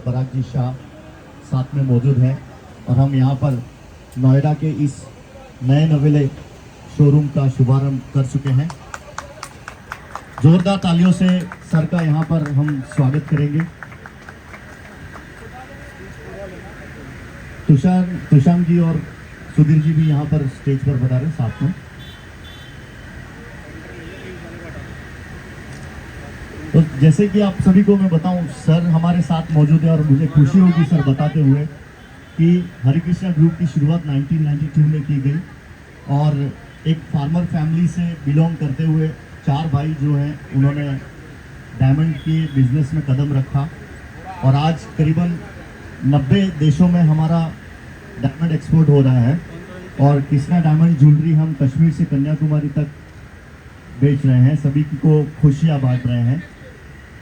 पराग जी शाह साथ में मौजूद हैं और हम यहाँ पर नोएडा के इस नए नवेले शोरूम का शुभारंभ कर चुके हैं। जोरदार तालियों से सर का यहाँ पर हम स्वागत करेंगे। तुषार जी और सुधीर जी भी यहाँ पर स्टेज पर बता रहे हैं साथ में। तो जैसे कि आप सभी को मैं बताऊं, सर हमारे साथ मौजूद है और मुझे खुशी होगी सर बताते हुए कि हरे कृष्णा ग्रुप की शुरुआत 1992 में की गई और एक फार्मर फैमिली से बिलोंग करते हुए 4 भाई जो हैं उन्होंने डायमंड के बिजनेस में कदम रखा और आज करीबन 90 देशों में हमारा डायमंड एक्सपोर्ट हो रहा है और कृष्णा डायमंड ज्वेलरी हम कश्मीर से कन्याकुमारी तक बेच रहे हैं, सभी को खुशियाँ बांट रहे हैं।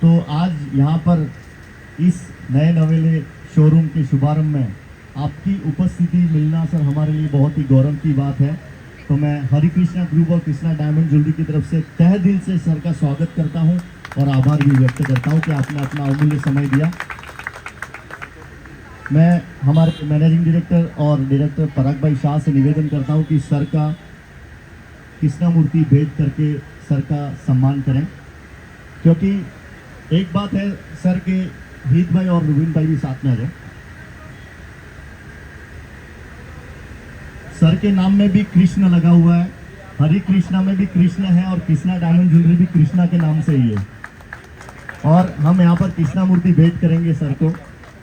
तो आज यहाँ पर इस नए नवेले शोरूम के शुभारंभ में आपकी उपस्थिति मिलना सर हमारे लिए बहुत ही गौरव की बात है। तो मैं हरे कृष्णा ग्रुप और कृष्णा डायमंड ज्वेलरी की तरफ से तहे दिल से सर का स्वागत करता हूँ और आभार भी व्यक्त करता हूँ कि आपने अपना अमूल्य समय दिया। मैं हमारे मैनेजिंग डायरेक्टर और डायरेक्टर पराग भाई शाह से निवेदन करता हूँ कि सर का कृष्णा मूर्ति भेंट करके सर का सम्मान करें, क्योंकि एक बात है सर के हित भाई और रुबिन भाई भी साथ में आ जाए। सर के नाम में भी कृष्ण लगा हुआ है, हरे कृष्णा में भी कृष्ण है और कृष्णा डायमंड ज्वेलरी भी कृष्णा के नाम से ही है। और हम यहाँ पर कृष्णा मूर्ति भेंट करेंगे सर को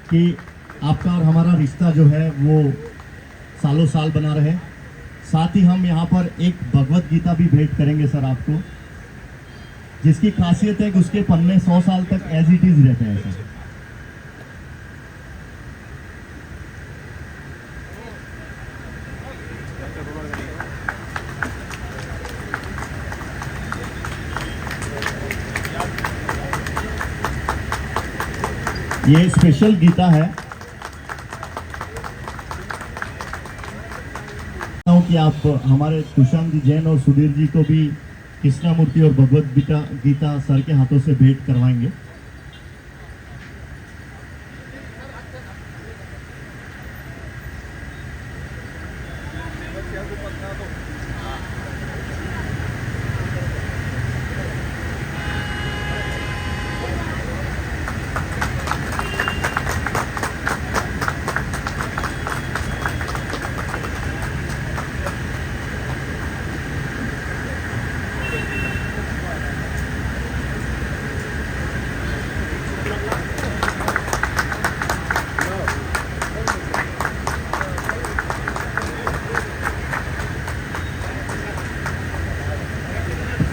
कि आपका और हमारा रिश्ता जो है वो सालों साल बना रहे। साथ ही हम यहाँ पर एक भगवत गीता भी भेंट करेंगे सर आपको, जिसकी खासियत है कि उसके पन्ने 100 साल तक एज इट इज रहते हैं सर। ये स्पेशल गीता है कि आप हमारे तुषार जी जैन और सुधीर जी को भी कृष्णा मूर्ति और भगवत गीता सर के हाथों से भेंट करवाएंगे।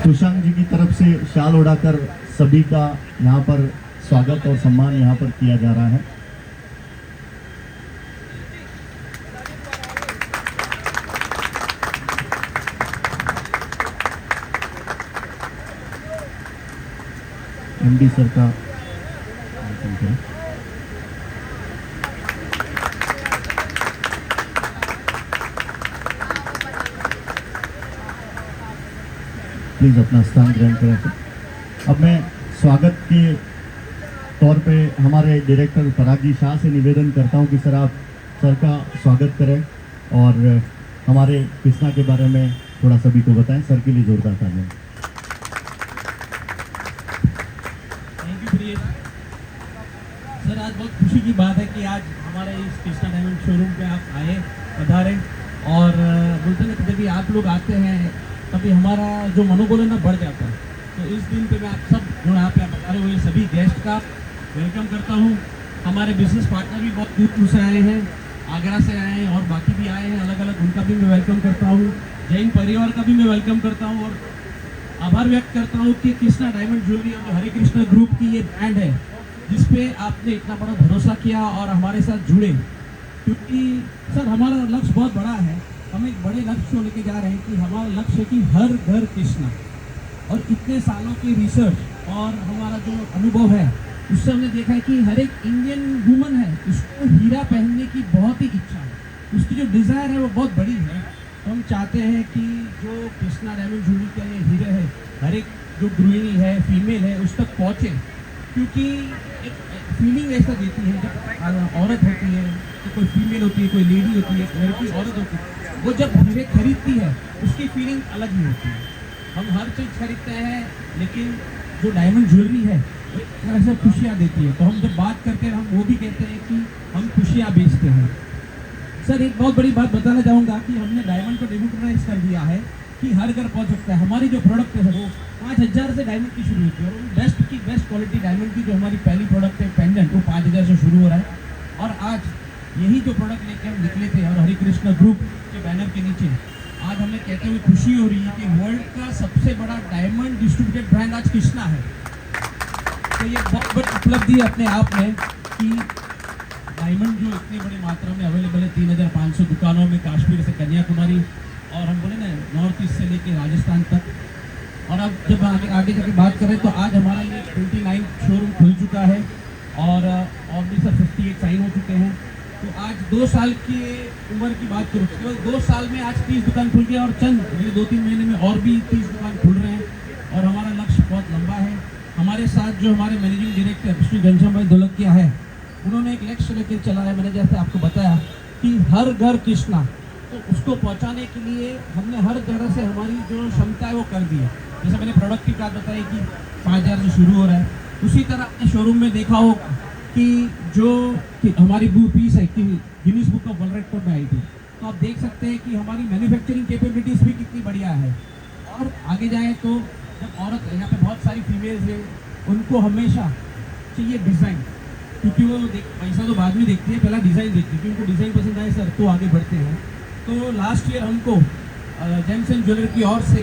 तुषार जी की तरफ से शाल उड़ाकर सभी का यहाँ पर स्वागत और सम्मान यहाँ पर किया जा रहा है। एमडी सर का प्लीज अपना स्थान ग्रहण करें। अब मैं स्वागत के तौर पे हमारे डायरेक्टर पराग जी शाह से निवेदन करता हूं कि सर आप सर का स्वागत करें और हमारे कृष्णा के बारे में थोड़ा सभी को बताएं। सर के लिए जोरदार तालियां। थैंक यू प्रिय सर, आज बहुत खुशी की बात है कि आज हमारे इस कृष्णा डायमंड शोरूम पे आप आए, पधारे और बोलते हैं कि जब भी आप लोग आते हैं तभी हमारा जो मनोबल है ना बढ़ जाता है। तो इस दिन पे मैं आप सब जो यहाँ पे बता रहे हुए सभी गेस्ट का वेलकम करता हूँ। हमारे बिजनेस पार्टनर भी बहुत दूर दूर से आए हैं, आगरा से आए हैं और बाकी भी आए हैं अलग अलग, उनका भी मैं वेलकम करता हूँ। जैन परिवार का भी मैं वेलकम करता हूँ और आभार व्यक्त करता हूँ कि कृष्णा डायमंड ज्वेलरी और हरे कृष्णा ग्रुप की ये ब्रांड है जिसपे आपने इतना बड़ा भरोसा किया और हमारे साथ जुड़े, क्योंकि सर हमारा लक्ष्य बहुत बड़ा है। हम एक बड़े लक्ष्य को लेके जा रहे हैं कि हमारा लक्ष्य है कि हर घर कृष्णा, और इतने सालों की रिसर्च और हमारा जो अनुभव है उससे हमने देखा है कि हर एक इंडियन वुमन है उसको हीरा पहनने की बहुत ही इच्छा है, उसकी जो डिज़ायर है वो बहुत बड़ी है। तो हम चाहते हैं कि जो कृष्णा डायमंड ज्वेलरी के ये हीरे है हर एक जो गृहिणी है, फीमेल है, उस तक पहुँचे, क्योंकि एक फीलिंग ऐसा देती है जब औरत होती है, तो कोई फीमेल होती है, कोई लेडी होती है, लड़की औरत होती है, वो जब हीरे खरीदती है उसकी फीलिंग अलग ही होती है। हम हर चीज़ खरीदते हैं, लेकिन जो डायमंड ज्वेलरी है वो एक तरह से खुशियाँ देती है। तो हम जब बात करते हैं हम वो भी कहते हैं कि हम खुशियाँ बेचते हैं। सर एक बहुत बड़ी बात बताना चाहूँगा कि हमने डायमंड को डेमोक्रेटाइज कर दिया है कि हर घर पहुँच सकता है। हमारी जो प्रोडक्ट है वो 5,000 से डायमंड की शुरू होती है, और बेस्ट की बेस्ट क्वालिटी डायमंड की जो हमारी पहली प्रोडक्ट है पेंडेंट, वो 5,000 से शुरू हो रहा है। और आज यही जो प्रोडक्ट लेके हम निकले थे और हरे कृष्णा ग्रुप के बैनर के नीचे आज हमें कहते हुए खुशी हो रही है कि वर्ल्ड का सबसे बड़ा डायमंड डिस्ट्रीब्यूटेड ब्रांड आज कृष्णा है। तो ये बहुत बड़ी उपलब्धि है अपने आप में कि डायमंड जो इतनी बड़ी मात्रा में अवेलेबल है 3,500 दुकानों में, कश्मीर से कन्याकुमारी और हम बोले ना नॉर्थ ईस्ट से लेके राजस्थान तक। और अब जब आगे जाके बात करें तो आज हमारा ये 29 शोरूम खुल चुका है और भी सर 58 साइन हो चुके हैं। तो आज 2 साल की उम्र की बात करूँ, केवल 2 साल में आज 30 दुकान खुल गया और चंद अगले 2-3 महीने में और भी 30 दुकान खुल रहे हैं। और हमारा लक्ष्य बहुत लंबा है। हमारे साथ जो हमारे मैनेजिंग डायरेक्टर श्री घनश्याम भाई ढोलकिया है, उन्होंने एक लक्ष्य लेकर चला है। मैंने जैसे आपको बताया कि हर घर कृष्णा, तो उसको पहुंचाने के लिए हमने हर तरह से हमारी जो क्षमता है वो कर दी है। जैसे मैंने प्रोडक्ट की बात बताई कि 5,000 से शुरू हो रहा है, उसी तरह अपने शोरूम में देखा हो कि जो कि हमारी ब्लू पीस है कि Guinness book of world record में आई थी, तो आप देख सकते हैं कि हमारी मैन्युफैक्चरिंग कैपेबिलिटीज़ भी कितनी बढ़िया है। और आगे जाए तो जब औरत, यहाँ पे बहुत सारी फीमेल्स हैं, उनको हमेशा चाहिए डिज़ाइन, क्योंकि वो पैसा तो बाद में देखती है, पहला डिज़ाइन देखती है, क्योंकि उनको डिज़ाइन पसंद आए सर तो आगे बढ़ते हैं। तो लास्ट ईयर हमको जेम्स एंड ज्वेलरी की ओर से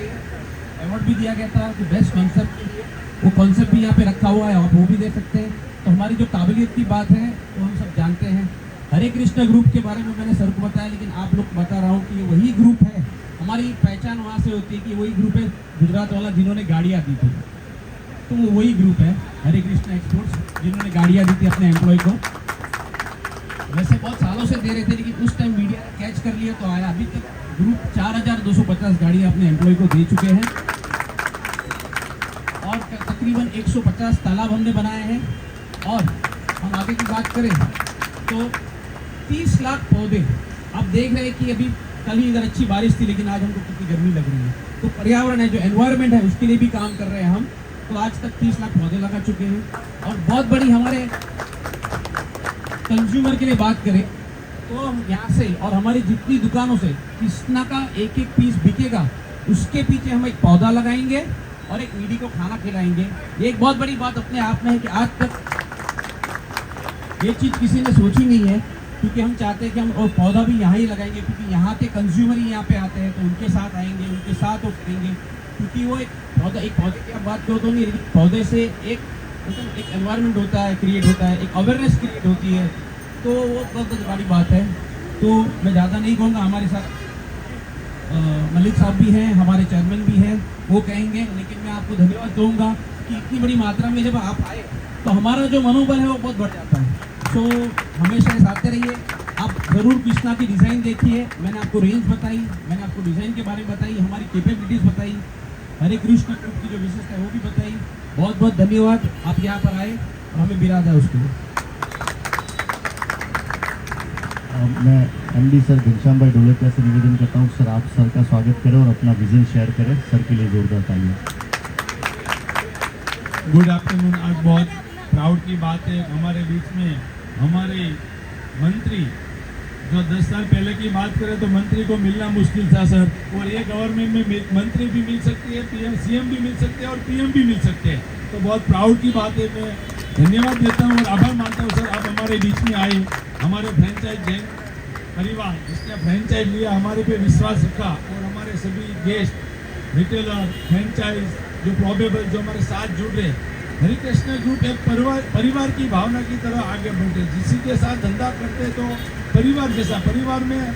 अवार्ड भी दिया गया था कि बेस्ट कॉन्सेप्ट के लिए। वो कॉन्सेप्ट भी यहाँ पे रखा हुआ है, आप वो भी देख सकते हैं। तो हमारी जो काबिलियत की बात है वो हम सब जानते हैं। हरे कृष्णा ग्रुप के बारे में मैंने सर को बताया, लेकिन आप लोग को बता रहा हूँ कि ये वही ग्रुप है, हमारी पहचान वहाँ से होती है कि वही ग्रुप है गुजरात वाला जिन्होंने गाड़ियाँ दी थी। तो वो वही ग्रुप है हरे कृष्णा एक्सपोर्ट्स, जिन्होंने गाड़ियाँ दी थी अपने एम्प्लॉय को। वैसे बहुत सालों से दे रहे थे, लेकिन उस टाइम मीडिया ने कैच कर लिया तो आया। अभी तक ग्रुप 4,250 गाड़ियाँ अपने एम्प्लॉय को दे चुके हैं और तकरीबन 150 तालाब हमने बनाए हैं। और हम आगे की बात करें तो 30 लाख पौधे, आप देख रहे हैं कि अभी कल ही इधर अच्छी बारिश थी, लेकिन आज हमको कितनी गर्मी लग रही है। तो पर्यावरण है, जो एनवायरनमेंट है, उसके लिए भी काम कर रहे हैं हम। तो आज तक 30 लाख पौधे लगा चुके हैं। और बहुत बड़ी हमारे कंज्यूमर के लिए बात करें तो हम यहाँ से और हमारी जितनी दुकानों से कृष्णा का एक पीस बिकेगा, उसके पीछे हम एक पौधा लगाएंगे और एक ईडी को खाना खिलाएंगे। ये एक बहुत बड़ी बात अपने आप में है कि आज तक ये चीज़ किसी ने सोची नहीं है, क्योंकि हम चाहते हैं कि हम और पौधा भी यहाँ ही लगाएंगे, क्योंकि यहाँ के कंज्यूमर ही यहाँ पे आते हैं, तो उनके साथ आएंगे, उनके साथ वो करेंगे। क्योंकि वो एक पौधे की आप बात करो तो नहीं, लेकिन पौधे से एक एनवायरनमेंट होता है, क्रिएट होता है, एक अवेयरनेस क्रिएट होती है। तो वो बहुत बड़ी बात है। तो मैं ज़्यादा नहीं कहूँगा, हमारे साथ मलिक साहब भी हैं, हमारे चेयरमैन भी हैं, वो कहेंगे। लेकिन मैं आपको धन्यवाद दूँगा कि इतनी बड़ी मात्रा में जब आप आए तो हमारा जो मनोबल है वो बहुत बढ़ जाता है। तो हमेशा ऐसा आते रहिए। आप ज़रूर कृष्णा की डिज़ाइन देखिए, मैंने आपको रेंज बताई, मैंने आपको डिज़ाइन के बारे में बताई, हमारी कैपेबिलिटीज़ बताई, हरे कृष्णा ग्रुप की जो विशेषता है वो भी बताई। बहुत बहुत धन्यवाद, आप यहाँ पर आए और हमें बिरादा उसके लिए। मैं एमडी सर घनश्याम भाई ढोलकिया से निवेदन करता हूँ, सर आप सर का स्वागत करें और अपना विजन शेयर करें। सर के लिए जोरदार तालियां। Good afternoon. आज बहुत प्राउड की बात है, हमारे बीच में हमारे मंत्री, जो 10 साल पहले की बात करें तो मंत्री को मिलना मुश्किल था सर, और ये गवर्नमेंट में मंत्री भी मिल सकती है, पीएम सीएम भी मिल सकते हैं और पीएम भी मिल सकते हैं। तो बहुत प्राउड की बात है। मैं धन्यवाद देता हूँ और आभार मानता हूँ सर, आप हमारे बीच में आए। हमारे फ्रेंचाइज जैन परिवार जिसने फ्रेंचाइज लिया, हमारे पे विश्वास रखा, और हमारे सभी गेस्ट, रिटेलर, फ्रेंचाइज जो प्रोबेबल जो हमारे साथ जुड़ रहे, हरे कृष्णा ग्रुप एक परिवार की भावना की तरह आगे बढ़ते। जिसी के साथ धंधा करते तो परिवार जैसा, परिवार में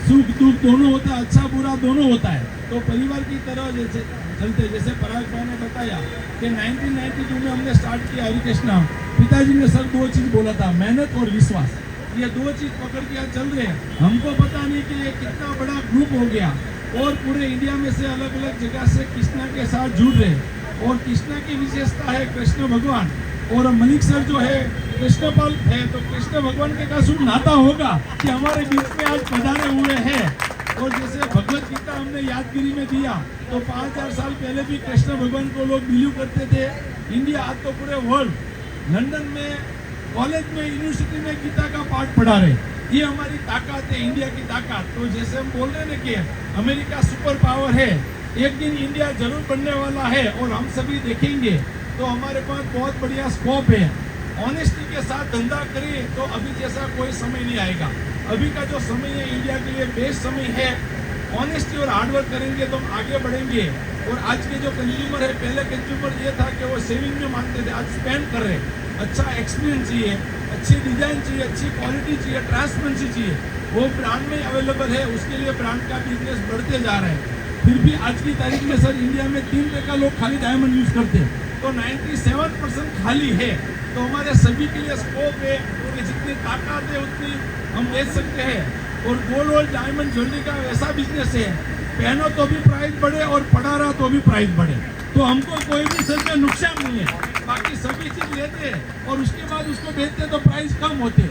सुख दुख दोनों होता है, अच्छा बुरा दोनों होता है, तो परिवार की तरह जैसे चलते। जैसे पराग भाई ने बताया कि 1992 में हमने स्टार्ट किया हरे कृष्णा। पिताजी ने सर 2 चीज़ बोला था, मेहनत और विश्वास। ये 2 चीज़ पकड़ के चल रहे हैं। हमको पता नहीं कि ये कितना बड़ा ग्रुप हो गया, और पूरे इंडिया में से अलग अलग जगह से कृष्णा के साथ जुड़ रहे। और कृष्णा की विशेषता है कृष्ण भगवान, और मलिक सर जो है कृष्णपाल है तो कृष्ण भगवान के का शुभ नाता होगा कि हमारे बीच में आज पधारे हुए हैं। और जैसे भगवत गीता हमने यादगिरी में दिया तो 5000 साल पहले भी कृष्ण भगवान को लोग बिलीव करते थे। इंडिया आज तो पूरे वर्ल्ड लंदन में कॉलेज में यूनिवर्सिटी में गीता का पाठ पढ़ा रहे। ये हमारी ताकत है, इंडिया की ताकत। तो जैसे हम बोल रहे हैं ना कि अमेरिका सुपर पावर है, एक दिन इंडिया जरूर बनने वाला है और हम सभी देखेंगे। तो हमारे पास बहुत बढ़िया स्कोप है। ऑनेस्टी के साथ धंधा करें तो अभी जैसा कोई समय नहीं आएगा। अभी का जो समय है इंडिया के लिए बेस्ट समय है। ऑनेस्टी और हार्डवर्क करेंगे तो हम आगे बढ़ेंगे। और आज के जो कंज्यूमर है, पहले कंज्यूमर ये था कि वो सेविंग में मानते थे, आज स्पेंड कर रहे हैं। अच्छा एक्सपीरियंस चाहिए, अच्छी डिजाइन चाहिए, अच्छी क्वालिटी चाहिए, ट्रांसपेरेंसी चाहिए, वो ब्रांड में अवेलेबल है। उसके लिए ब्रांड का बिजनेस बढ़ते जा रहा है। फिर भी आज की तारीख में सर इंडिया में 3% लोग खाली डायमंड यूज करते हैं, तो 97% खाली है। तो हमारे सभी के लिए स्कोप है कि जितनी ताकत है उतनी हम बेच सकते हैं। और गोल्ड और डायमंड ज्वेलरी का ऐसा बिजनेस है, पहनो तो भी प्राइस बढ़े और पड़ा रहा तो भी प्राइस बढ़े। तो हमको कोई भी सर में नुकसान नहीं है। बाकी सभी चीज लेते हैं और उसके बाद उसको बेचते तो प्राइस कम होते।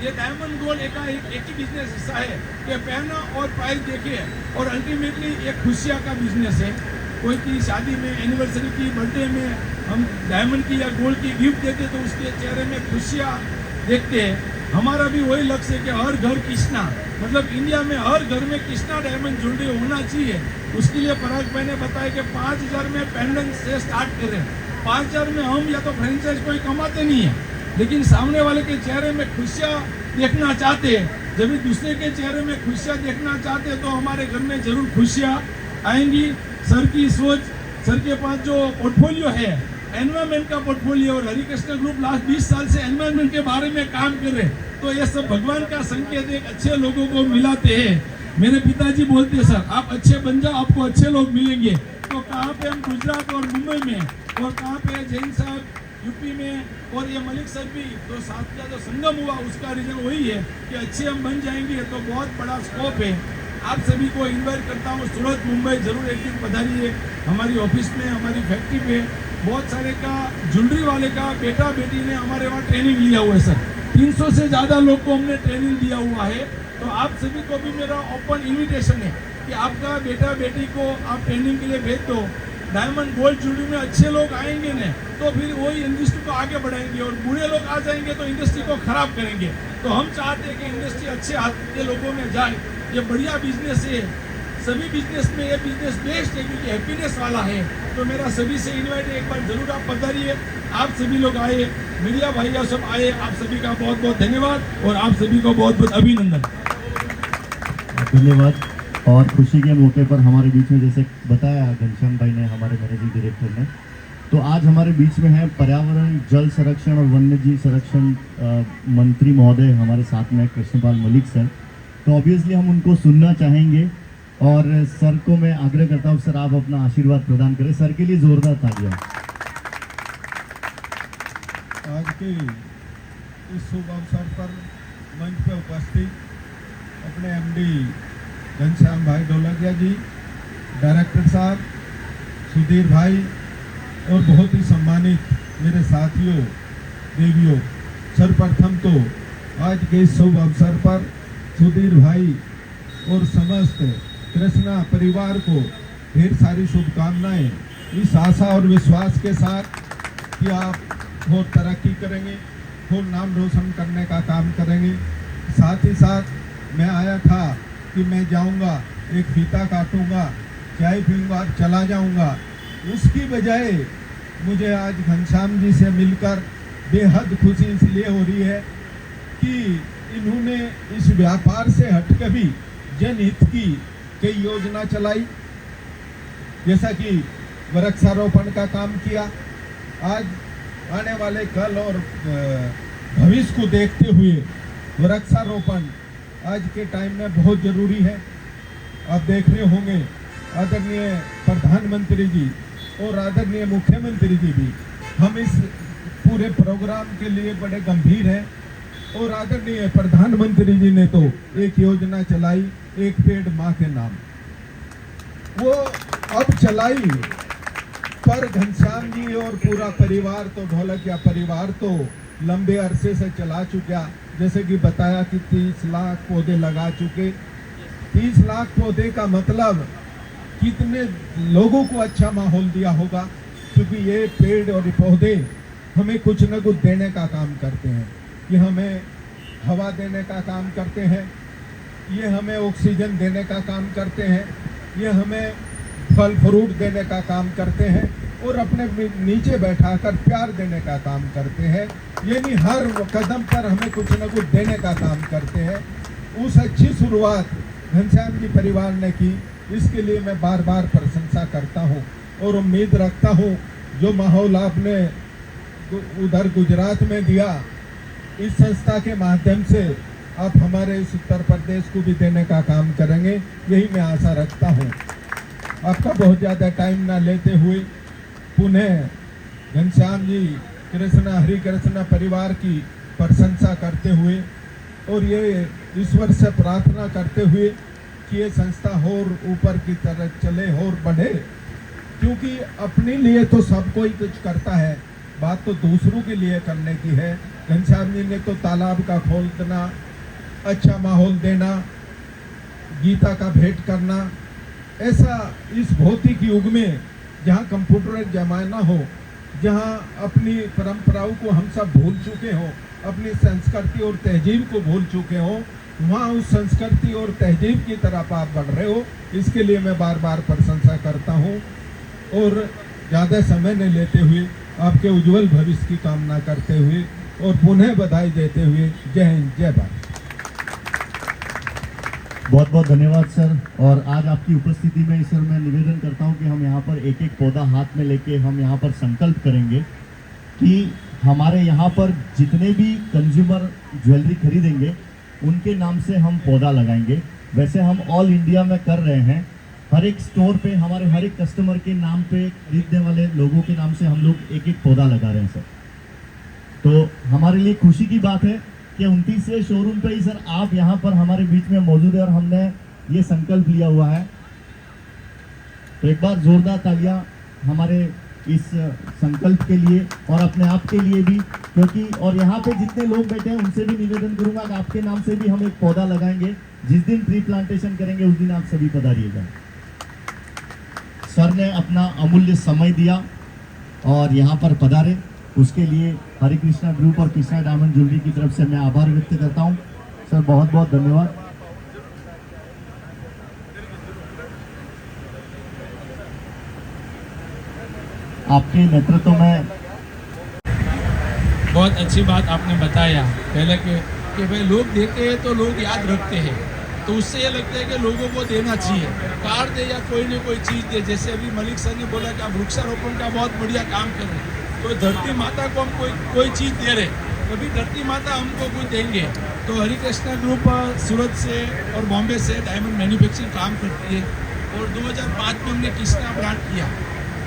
ये डायमंड गोल्ड एक ही बिजनेस हिस्सा है कि पहनो और प्राइस देखिए। और अल्टीमेटली एक खुशियाँ का बिजनेस है। कोई की शादी में, एनिवर्सरी की, बर्थडे में हम डायमंड की या गोल्ड की गिफ्ट देते तो उसके चेहरे में खुशियाँ देखते हैं। हमारा भी वही लक्ष्य है कि हर घर कृष्णा, मतलब इंडिया में हर घर में कृष्णा डायमंड ज्वेलरी होना चाहिए। उसके लिए पराग भाई ने बताया कि 5000 में पेंडेंट से स्टार्ट करें। 5000 में हम या तो फ्रेंचाइज कोई कमाते नहीं है, लेकिन सामने वाले के चेहरे में खुशियाँ देखना चाहते हैं। जब भी दूसरे के चेहरे में खुशियाँ देखना चाहते हैं तो हमारे घर में जरूर खुशियाँ आएंगी। सर की सोच, सर के पास जो पोर्टफोलियो है एनवायरमेंट का पोर्टफोलियो, और हरिकृष्ण ग्रुप लास्ट 20 साल से एनवायरमेंट के बारे में काम कर रहे हैं। तो ये सब भगवान का संकेत है, अच्छे लोगों को मिलाते हैं। मेरे पिताजी बोलते हैं सर आप अच्छे बन जाओ आपको अच्छे लोग मिलेंगे। तो कहाँ पे हम गुजरात और मुंबई में, और कहाँ पे जैन साहब यूपी में, और ये मलिक सर भी तो साथ का जो संगम हुआ उसका रीजन वही है कि अच्छे हम बन जाएंगे। तो बहुत बड़ा स्कोप है। आप सभी को इन्वाइट करता हूँ, सूरत मुंबई जरूर एक दिन पधारिए। हमारी ऑफिस में, हमारी फैक्ट्री पे बहुत सारे का ज्वेलरी वाले का बेटा बेटी ने हमारे वहाँ ट्रेनिंग लिया हुआ है सर। 300 से ज़्यादा लोग को हमने ट्रेनिंग दिया हुआ है। तो आप सभी को भी मेरा ओपन इन्विटेशन है कि आपका बेटा बेटी को आप ट्रेनिंग के लिए भेज दो। डायमंड गोल्ड ज्वेलरी में अच्छे लोग आएंगे न तो फिर वही इंडस्ट्री को आगे बढ़ाएंगे, और बुरे लोग आ जाएंगे तो इंडस्ट्री को खराब करेंगे। तो हम चाहते हैं कि इंडस्ट्री अच्छे हाथ के लोगों में जाए। ये बढ़िया बिजनेस है। सभी बिजनेस में ये बिजनेस बेस्ट है क्योंकि हैप्पीनेस वाला है। तो मेरा सभी से इन्वाइट है, एक बार जरूर आप पधारिए। आप सभी लोग आए, मीडिया भैया सब आए, आप सभी का बहुत बहुत धन्यवाद और आप सभी को बहुत बहुत अभिनंदन। धन्यवाद। और खुशी के मौके पर हमारे बीच में जैसे बताया घनश्याम भाई ने, हमारे मैनेजिंग डायरेक्टर ने, तो आज हमारे बीच में है पर्यावरण, जल संरक्षण और वन्य जीव संरक्षण मंत्री महोदय हमारे साथ में कृष्णपाल मलिक सर। तो ऑब्वियसली हम उनको सुनना चाहेंगे और सर को मैं आग्रह करता हूँ सर आप अपना आशीर्वाद प्रदान करें। सर के लिए जोरदार तालियां। आज के इस शुभ अवसर पर मंच पर उपस्थित अपने एमडी घनश्याम भाई ढोलकिया जी, डायरेक्टर साहब सुधीर भाई और बहुत ही सम्मानित मेरे साथियों देवियों, सर्वप्रथम तो आज के इस शुभ अवसर पर सुधीर भाई और समस्त कृष्णा परिवार को ढेर सारी शुभकामनाएं, इस आशा और विश्वास के साथ कि आप और तरक्की करेंगे, और नाम रोशन करने का काम करेंगे। साथ ही साथ मैं आया था कि मैं जाऊंगा, एक फीता काटूंगा, चाय पीऊंगा और चला जाऊंगा। उसकी बजाय मुझे आज घनश्याम जी से मिलकर बेहद खुशी इसलिए हो रही है कि इन्होंने इस व्यापार से हटकर भी जनहित की कई योजना चलाई, जैसा कि वृक्षारोपण का काम किया। आज आने वाले कल और भविष्य को देखते हुए वृक्षारोपण आज के टाइम में बहुत जरूरी है। आप देख रहे होंगे आदरणीय प्रधानमंत्री जी और आदरणीय मुख्यमंत्री जी भी हम इस पूरे प्रोग्राम के लिए बड़े गंभीर हैं। और आदरणीय प्रधानमंत्री जी ने तो एक योजना चलाई, एक पेड़ माँ के नाम, वो अब चलाई, पर घनश्याम जी और पूरा परिवार तो ढोलकिया परिवार तो लंबे अरसे से चला चुका, जैसे कि बताया कि 30 लाख पौधे लगा चुके। 30 लाख पौधे का मतलब कितने लोगों को अच्छा माहौल दिया होगा, क्योंकि ये पेड़ और पौधे हमें कुछ न कुछ देने का काम करते हैं। ये हमें हवा देने का काम करते हैं, ये हमें ऑक्सीजन देने का काम करते हैं, ये हमें फल फ्रूट देने का काम करते हैं और अपने नीचे बैठाकर प्यार देने का काम करते हैं। यानी हर कदम पर हमें कुछ न कुछ देने का काम करते हैं। उस अच्छी शुरुआत घनश्याम जी परिवार ने की, इसके लिए मैं बार बार प्रशंसा करता हूँ और उम्मीद रखता हूँ जो माहौल आपने उधर गुजरात में दिया, इस संस्था के माध्यम से आप हमारे इस उत्तर प्रदेश को भी देने का काम करेंगे, यही मैं आशा रखता हूँ। आपका बहुत ज़्यादा टाइम ना लेते हुए पुनः घनश्याम जी कृष्ण हरि कृष्ण परिवार की प्रशंसा करते हुए और ये ईश्वर से प्रार्थना करते हुए कि ये संस्था और ऊपर की तरफ चले और बढ़े, क्योंकि अपने लिए तो सब कोई कुछ करता है, बात तो दूसरों के लिए करने की है। घनश्याम जी ने तो तालाब का खोदना, अच्छा माहौल देना, गीता का भेंट करना, ऐसा इस भौतिक युग में जहाँ कंप्यूटर जमाना हो, जहाँ अपनी परंपराओं को हम सब भूल चुके हों, अपनी संस्कृति और तहजीब को भूल चुके हों, वहाँ उस संस्कृति और तहजीब की तरफ आप बढ़ रहे हो। इसके लिए मैं बार बार प्रशंसा करता हूँ और ज़्यादा समय नहीं लेते हुए आपके उज्जवल भविष्य की कामना करते हुए और पुनः बधाई देते हुए जय हिंद जय भारत। बहुत बहुत धन्यवाद सर। और आज आपकी उपस्थिति में सर मैं निवेदन करता हूं कि हम यहाँ पर एक एक पौधा हाथ में लेके हम यहाँ पर संकल्प करेंगे कि हमारे यहाँ पर जितने भी कंज्यूमर ज्वेलरी खरीदेंगे उनके नाम से हम पौधा लगाएंगे। वैसे हम ऑल इंडिया में कर रहे हैं, हर एक स्टोर पे हमारे हर एक कस्टमर के नाम पे, खरीदने वाले लोगों के नाम से हम लोग एक एक पौधा लगा रहे हैं सर। तो हमारे लिए खुशी की बात है कि 29वें शोरूम पे ही सर आप यहाँ पर हमारे बीच में मौजूद है और हमने ये संकल्प लिया हुआ है। तो एक बार जोरदार तालियां हमारे इस संकल्प के लिए और अपने आप के लिए भी, क्योंकि और यहाँ पे जितने लोग बैठे हैं उनसे भी निवेदन करूंगा कि आपके नाम से भी हम एक पौधा लगाएंगे। जिस दिन ट्री प्लांटेशन करेंगे उस दिन आप सभी पधारिएगा। सर ने अपना अमूल्य समय दिया और यहाँ पर पधारे, उसके लिए हरे कृष्णा ग्रुप और कृष्णा डायमंड ज्वेलरी की तरफ से मैं आभार व्यक्त करता हूँ। सर बहुत बहुत धन्यवाद। आपके नेतृत्व में बहुत अच्छी बात आपने बताया पहले कि भाई लोग देते हैं तो लोग याद रखते हैं, तो उससे ये लगता है कि लोगों को देना चाहिए, कार दे या कोई न कोई चीज़ दे। जैसे अभी मलिक सर ने बोला कि आप वृक्षारोपण का बहुत बढ़िया काम कर रहे हैं, तो धरती माता को हम कोई चीज़ दे रहे, कभी धरती माता हमको कुछ देंगे। तो हरे कृष्णा ग्रुप सूरत से और बॉम्बे से डायमंड मैन्युफैक्चरिंग काम करती है और 2005 में हमने कृष्णा ब्रांड किया।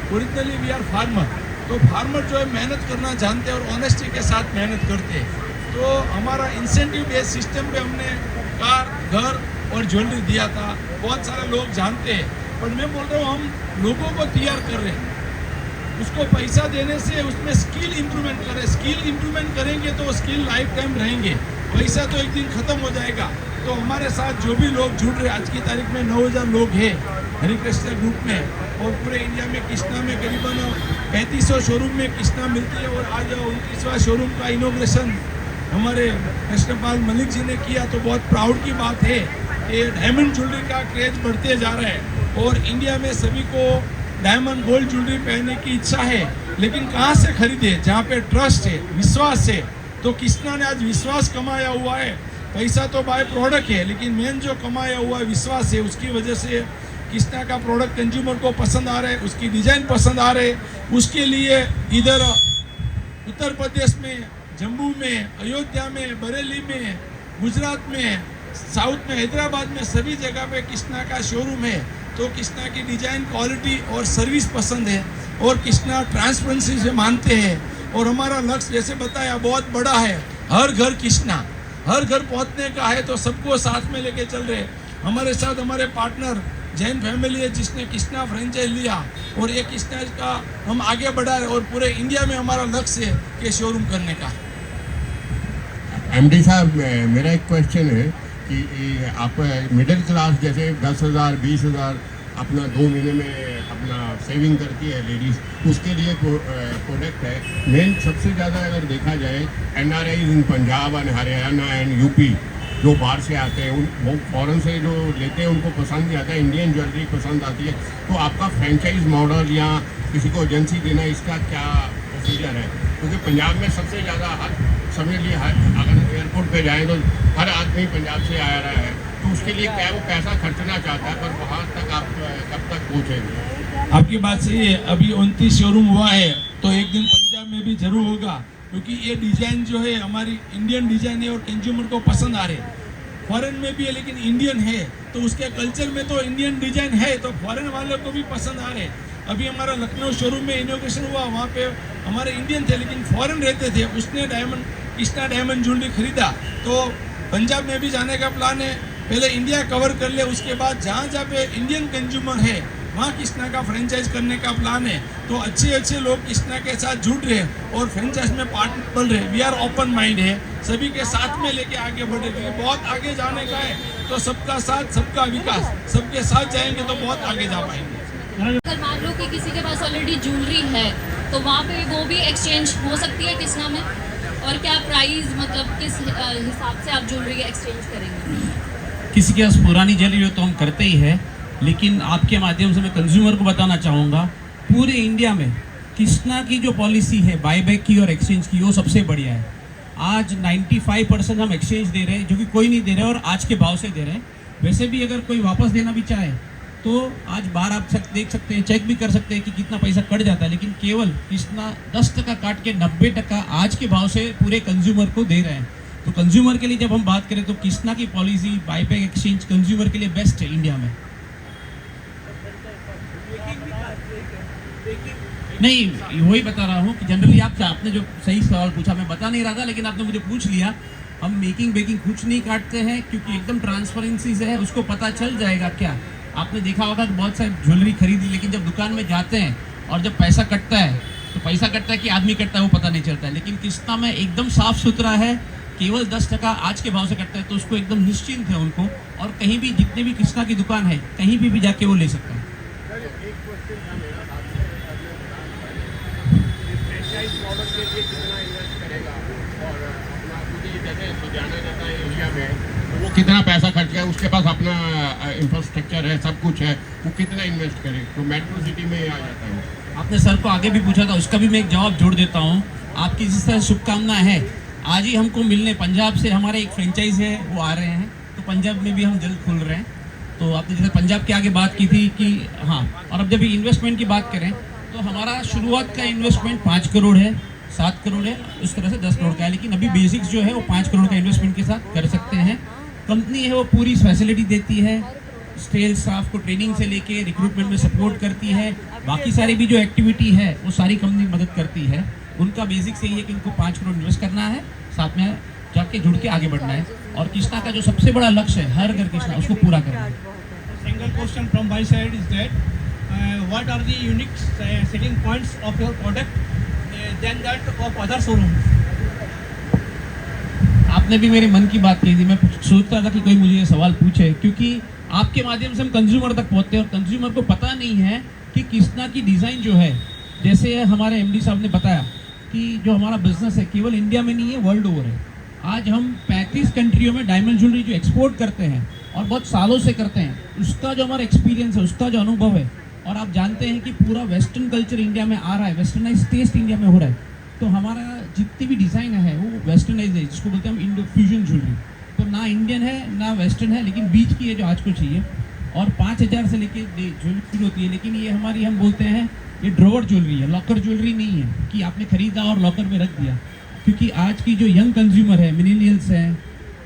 ओरिजिनली वी आर फार्मर, तो फार्मर जो है मेहनत करना जानते हैं और ऑनेस्टी के साथ मेहनत करते हैं। तो हमारा इंसेंटिव बेस्ड सिस्टम पे हमने कार, घर और ज्वेलरी दिया था। बहुत सारे लोग जानते हैं, पर मैं बोल रहा हूँ हम लोगों को तैयार कर रहे हैं। उसको पैसा देने से उसमें स्किल इम्प्रूवमेंट करें, स्किल इम्प्रूवमेंट करेंगे तो स्किल लाइफ टाइम रहेंगे, पैसा तो एक दिन खत्म हो जाएगा। तो हमारे साथ जो भी लोग जुड़ रहे, आज की तारीख में 9000 लोग हैं हरे कृष्णा ग्रुप में, और पूरे इंडिया में कृष्णा में करीबन 3500 शोरूम में कृष्णा मिलती है। और आज 29वां शोरूम का इनोग्रेशन हमारे कृष्णपाल मलिक जी ने किया, तो बहुत प्राउड की बात है कि डायमंड ज्वेलरी का क्रेज बढ़ते जा रहा है और इंडिया में सभी को डायमंड गोल्ड ज्वेलरी पहनने की इच्छा है। लेकिन कहाँ से खरीदे? जहाँ पे ट्रस्ट है, विश्वास है। तो कृष्णा ने आज विश्वास कमाया हुआ है। पैसा तो बाय प्रोडक्ट है, लेकिन मेन जो कमाया हुआ है विश्वास है। उसकी वजह से कृष्णा का प्रोडक्ट कंज्यूमर को पसंद आ रहा है, उसकी डिजाइन पसंद आ रहे। उसके लिए इधर उत्तर प्रदेश में, जम्मू में, अयोध्या में, बरेली में, गुजरात में, साउथ में, हैदराबाद में, सभी जगह पे कृष्णा का शोरूम है। तो कृष्णा की डिजाइन, क्वालिटी और सर्विस पसंद है और कृष्णा ट्रांसपेरेंसी से मानते हैं। और हमारा लक्ष्य जैसे बताया बहुत बड़ा है, हर घर कृष्णा, हर घर पहुंचने का है। तो सबको साथ में लेके चल रहे। हमारे साथ हमारे पार्टनर जैन फैमिली है जिसने कृष्णा फ्रेंचाइज लिया और ये कृष्णा का हम आगे बढ़ा रहे और पूरे इंडिया में हमारा लक्ष्य है कि शोरूम करने का। एमडी साहब, मेरा एक क्वेश्चन है कि आप मिडिल क्लास जैसे 10,000 20,000 अपना 2 महीने में अपना सेविंग करती है लेडीज़, उसके लिए प्रोडक्ट है। मेन सबसे ज़्यादा अगर देखा जाए NRI in Punjab and Haryana and UP जो बाहर से आते हैं, उन वो फॉरेन से जो लेते हैं उनको पसंद नहीं आता है, इंडियन ज्वेलरी पसंद आती है। तो आपका फ्रेंचाइज मॉडल या किसी को एजेंसी देना, इसका क्या प्रोसीजर है? क्योंकि पंजाब में सबसे ज़्यादा हर समझ लिए अगर एयरपोर्ट पे जाएँ तो हर आदमी पंजाब से आ रहा है, तो उसके लिए क्या वो पैसा खर्चना चाहता है, पर वहाँ तक आप कब तक पहुँचेंगे? आपकी बात सही है। अभी 29 शोरूम हुआ है, तो एक दिन पंजाब में भी जरूर होगा, क्योंकि ये डिजाइन जो है हमारी इंडियन डिजाइन है और कंज्यूमर को पसंद आ रहे हैं। फॉरेन में भी है लेकिन इंडियन है, तो उसके कल्चर में तो इंडियन डिजाइन है, तो फॉरेन वालों को भी पसंद आ रहे हैं। अभी हमारा लखनऊ शोरूम में इनोग्रेशन हुआ, वहाँ पे हमारे इंडियन थे लेकिन फॉरेन रहते थे, उसने कृष्णा डायमंड ज्वेलरी खरीदा। तो पंजाब में भी जाने का प्लान है। पहले इंडिया कवर कर ले, उसके बाद जहाँ जहाँ पे इंडियन कंज्यूमर है वहाँ कृष्णा का फ्रेंचाइज करने का प्लान है। तो अच्छे लोग कृष्णा के साथ जुड़ रहे हैं और फ्रेंचाइज में पार्टनर बन रहे हैं। वी आर ओपन माइंड है, सभी के साथ में लेके आगे बढ़े, क्योंकि बहुत आगे जाने का है। तो सबका साथ सबका विकास, सबके साथ जाएंगे तो बहुत आगे जा पाएंगे। अगर मान लो कि किसी के पास ऑलरेडी ज्वेलरी है तो वहाँ पे वो भी एक्सचेंज हो सकती है कृष्णा में, और क्या प्राइस, मतलब किस हिसाब से आप ज्वेलरी एक्सचेंज करेंगे? किसी के पास पुरानी ज्वेलरी हो तो हम करते ही है, लेकिन आपके माध्यम से मैं कंज्यूमर को बताना चाहूँगा, पूरे इंडिया में कृष्णा की जो पॉलिसी है बायबैक की और एक्सचेंज की, वो सबसे बढ़िया है। आज 95% हम एक्सचेंज दे रहे हैं, जो कि कोई नहीं दे रहे और आज के भाव से दे रहे हैं। वैसे भी अगर कोई वापस देना भी चाहे तो आज बाहर आप देख सकते हैं, चेक भी कर सकते हैं कि कितना पैसा कट जाता है, लेकिन केवल कृष्णा 10% काट के 90% आज के भाव से पूरे कंज्यूमर को दे रहे हैं। तो कंज्यूमर के लिए जब हम बात करें तो कृष्णा की पॉलिसी बायबैक एक्सचेंज कंज्यूमर के लिए बेस्ट है इंडिया में। नहीं, वही बता रहा हूँ कि जनरली आपने जो सही सवाल पूछा, मैं बता नहीं रहा था लेकिन आपने मुझे पूछ लिया। हम मेकिंग बेकिंग कुछ नहीं काटते हैं, क्योंकि एकदम ट्रांसपेरेंसी से है, उसको पता चल जाएगा। क्या आपने देखा होगा कि बहुत सारी ज्वेलरी खरीदी, लेकिन जब दुकान में जाते हैं और जब पैसा कटता है तो पैसा कटता है कि आदमी कटता है वो पता नहीं चलता है। लेकिन कृष्णा में एकदम साफ सुथरा है, केवल 10% आज के भाव से कटता है, तो उसको एकदम निश्चिंत है उनको, और कहीं भी जितने भी कृष्णा की दुकान है कहीं भी जाके वो ले सकता है। वो कितना पैसा खर्च किया, उसके पास अपना इंफ्रास्ट्रक्चर है, सब कुछ है, वो कितना इन्वेस्ट करे, तो मेट्रो सिटी में ही आ जाता है। आपने सर को आगे भी पूछा था, उसका भी मैं एक जवाब जोड़ देता हूँ। आपकी जिस तरह शुभकामना है, आज ही हमको मिलने पंजाब से हमारे एक फ्रेंचाइज है वो आ रहे हैं, तो पंजाब में भी हम जल्द खुल रहे हैं। तो आपने जैसे पंजाब के आगे बात की थी कि हाँ, और अब जब इन्वेस्टमेंट की बात करें तो हमारा शुरुआत का इन्वेस्टमेंट 5 करोड़ है, 7 करोड़ है, उस तरह से 10 करोड़ का है, लेकिन अभी बेसिक्स जो है वो 5 करोड़ का इन्वेस्टमेंट के साथ कर सकते हैं। कंपनी है वो पूरी फैसिलिटी देती है, सेल्स स्टाफ को ट्रेनिंग से लेके रिक्रूटमेंट में सपोर्ट करती है, बाकी सारी भी जो एक्टिविटी है वो सारी कंपनी मदद करती है। उनका बेसिक से ये है कि उनको 5 करोड़ इन्वेस्ट करना है, साथ में जाके जुड़ के आगे बढ़ना है, और कृष्णा का जो सबसे बड़ा लक्ष्य है हर घर कृष्णा, उसको पूरा करना है। Single question from my side is that what are the unique selling points of your product than that of other showrooms? आपने भी मेरे मन की बात कही थी, मैं सोच रहा था कि कोई मुझे ये सवाल पूछे, क्योंकि आपके माध्यम से हम कंज्यूमर तक पहुंचते हैं और कंज्यूमर को पता नहीं है कि कृष्णा की डिज़ाइन जो है, जैसे हमारे एमडी साहब ने बताया कि जो हमारा बिजनेस है केवल इंडिया में नहीं है, वर्ल्ड ओवर है। आज हम 35 कंट्रियों में डायमंड ज्वेलरी जो एक्सपोर्ट करते हैं और बहुत सालों से करते हैं, उसका जो हमारा एक्सपीरियंस है, उसका जो अनुभव है, और आप जानते हैं कि पूरा वेस्टर्न कल्चर इंडिया में आ रहा है, वेस्टर्नाइज टेस्ट इंडिया में हो रहा है, तो हमारा जितनी भी डिज़ाइन है वो वेस्टर्नाइज है, जिसको बोलते हैं हम इंडो फ्यूजन ज्वेलरी। तो ना इंडियन है ना वेस्टर्न है, लेकिन बीच की है जो आज को चाहिए, और 5,000 से लेके ज्वेलरी शुरू होती है। लेकिन ये हमारी, हम बोलते हैं ये ड्रॉवर ज्वेलरी है, लॉकर ज्वेलरी नहीं है कि आपने खरीदा और लॉकर में रख दिया, क्योंकि आज की जो यंग कंज्यूमर है, मिलेनियल्स हैं,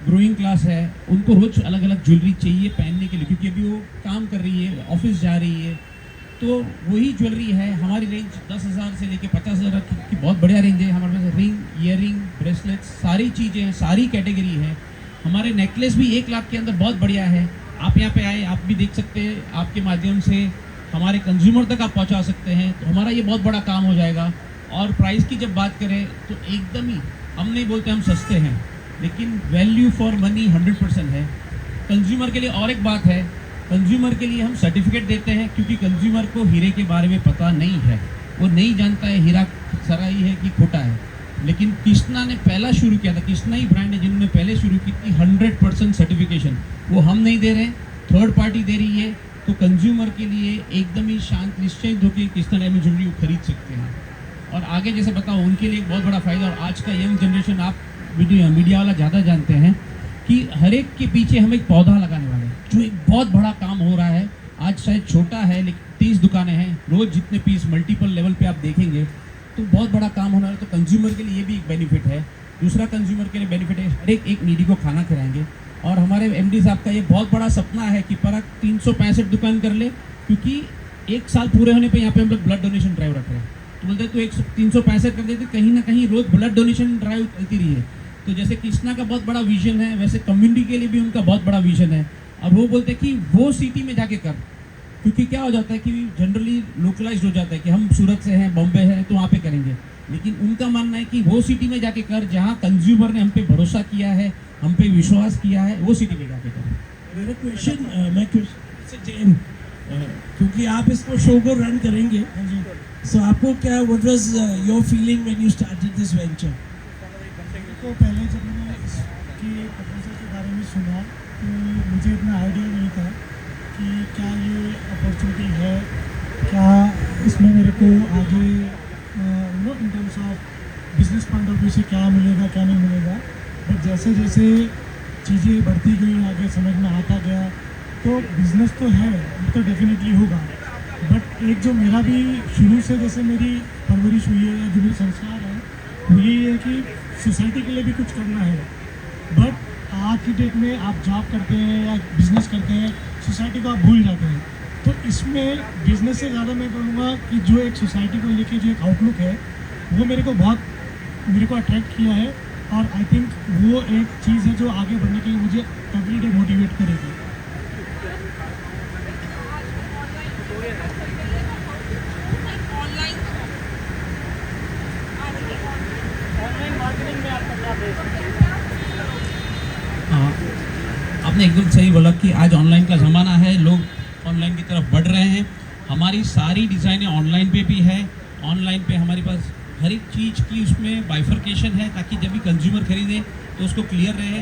ग्रोइंग क्लास है, उनको रोज अलग अलग ज्वेलरी चाहिए पहनने के लिए, क्योंकि अभी वो काम कर रही है, ऑफिस जा रही है, तो वही ज्वेलरी है। हमारी रेंज 10,000 से लेके 50,000 की बहुत बढ़िया रेंज है। हमारे पास रिंग, ईयरिंग, ब्रेसलेट्स, सारी चीज़ें हैं, सारी कैटेगरी है। हमारे नेकलेस भी 1 लाख के अंदर बहुत बढ़िया है। आप यहाँ पे आए, आप भी देख सकते हैं, आपके माध्यम से हमारे कंज्यूमर तक आप पहुँचा सकते हैं, तो हमारा ये बहुत बड़ा काम हो जाएगा। और प्राइस की जब बात करें तो एकदम ही हम नहीं बोलते हम सस्ते हैं, लेकिन वैल्यू फॉर मनी 100% है। कंज्यूमर के लिए और एक बात है, कंज्यूमर के लिए हम सर्टिफिकेट देते हैं क्योंकि कंज्यूमर को हीरे के बारे में पता नहीं है, वो नहीं जानता है हीरा सराई है कि खोटा है। लेकिन कृष्णा ने पहला शुरू किया था, कृष्णा ही ब्रांड है जिन्होंने पहले शुरू की थी 100% सर्टिफिकेशन, वो हम नहीं दे रहे हैं, थर्ड पार्टी दे रही है। तो कंज्यूमर के लिए एकदम ही शांत निश्चित होकर कृष्णा डायमंड ज्वेलरी वो खरीद सकते हैं। और आगे जैसे बताओ उनके लिए एक बहुत बड़ा फायदा, और आज का यंग जनरेशन आप मीडिया वाला ज़्यादा जानते हैं कि हर एक के पीछे हम एक पौधा लगाने वाले हैं, जो एक बहुत बड़ा काम हो रहा है। आज शायद छोटा है लेकिन 30 दुकानें हैं, रोज जितने पीस मल्टीपल लेवल पे आप देखेंगे तो बहुत बड़ा काम होना है। तो कंज्यूमर के लिए ये भी एक बेनिफिट है। दूसरा कंज्यूमर के लिए बेनिफिट है, हर एक नीडी को खाना खिलाएंगे। और हमारे एमडी साहब का ये बहुत बड़ा सपना है कि पराग 365 दुकान कर ले, क्योंकि 1 साल पूरे होने पे यहाँ पे हम लोग ब्लड डोनेशन ड्राइव रख रहे हैं। तो बोलते तो 365 कर देते, कहीं ना कहीं रोज ब्लड डोनेशन ड्राइव चलती रही है। तो जैसे कृष्णा का बहुत बड़ा विजन है, वैसे कम्युनिटी के लिए भी उनका बहुत बड़ा विजन है। और वो बोलते हैं कि वो सिटी में जाके कर, क्योंकि क्या हो जाता है कि जनरली लोकलाइज हो जाता है कि हम सूरत से हैं, बॉम्बे है तो वहाँ पे करेंगे। लेकिन उनका मानना है कि वो सिटी में जाके कर जहाँ कंज्यूमर ने हम पे भरोसा किया है, हम पे विश्वास किया है, वो सिटी में जाके कर। मेरा क्वेश्चन मैं से जैन, क्योंकि आप इसको शो को रन करेंगे, सो आपको क्या, what was your feeling when you started this venture? तो पहले जब मैंने इसकी प्रपोजल के बारे में सुना तो मुझे इतना आइडिया नहीं था कि क्या ये अपॉर्चुनिटी है, क्या इसमें मेरे को आगे in terms of business point of view से क्या मिलेगा क्या नहीं मिलेगा। बट जैसे जैसे चीज़ें बढ़ती गई, आगे समझ में आता गया, तो बिज़नेस तो है, वो तो डेफिनेटली होगा। बट एक जो मेरा भी शुरू से जैसे मेरी परवरिश हुई है या जो मेरे संस्कार है वो यही है कि सोसाइटी के लिए भी कुछ करना है। बट आज की डेट में आप जॉब करते हैं या बिजनेस करते हैं, सोसाइटी को आप भूल जाते हैं। तो इसमें बिजनेस से ज़्यादा मैं बोलूँगा कि जो एक सोसाइटी को लेके जो एक आउटलुक है वो मेरे को अट्रैक्ट किया है। और आई थिंक वो एक चीज़ है जो आगे बढ़ने के लिए मुझे एवरी डे मोटिवेट करेगी। आपने एकदम सही बोला कि आज ऑनलाइन का ज़माना है, लोग ऑनलाइन की तरफ बढ़ रहे हैं। हमारी सारी डिज़ाइनें ऑनलाइन पे भी है। ऑनलाइन पे हमारे पास हर एक चीज़ की उसमें बाइफर्केशन है, ताकि जब भी कंज्यूमर खरीदे तो उसको क्लियर रहे।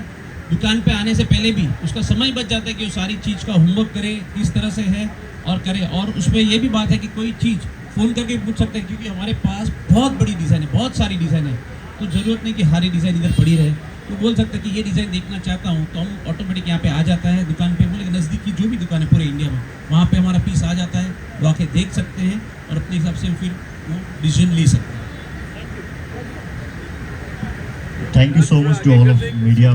दुकान पे आने से पहले भी उसका समय बच जाता है कि वो सारी चीज़ का होमवर्क करे, किस तरह से है और करे। और उसमें ये भी बात है कि कोई चीज़ फ़ोन करके पूछ सकते हैं, क्योंकि हमारे पास बहुत बड़ी डिज़ाइन है, बहुत सारी डिज़ाइन है। तो ज़रूरत नहीं कि हरी डिज़ाइन इधर पड़ी रहे। तो बोल सकते हैं कि ये डिज़ाइन देखना चाहता हूँ, तो हम ऑटोमेटिक यहाँ पे आ जाता है दुकान पे। बोले नज़दीक की जो भी दुकान है पूरे इंडिया में, वहाँ पे हमारा पीस आ जाता है, वो आके देख सकते हैं और अपने हिसाब से फिर वो डिसीजन ले सकते हैं। Thank you so much to all of media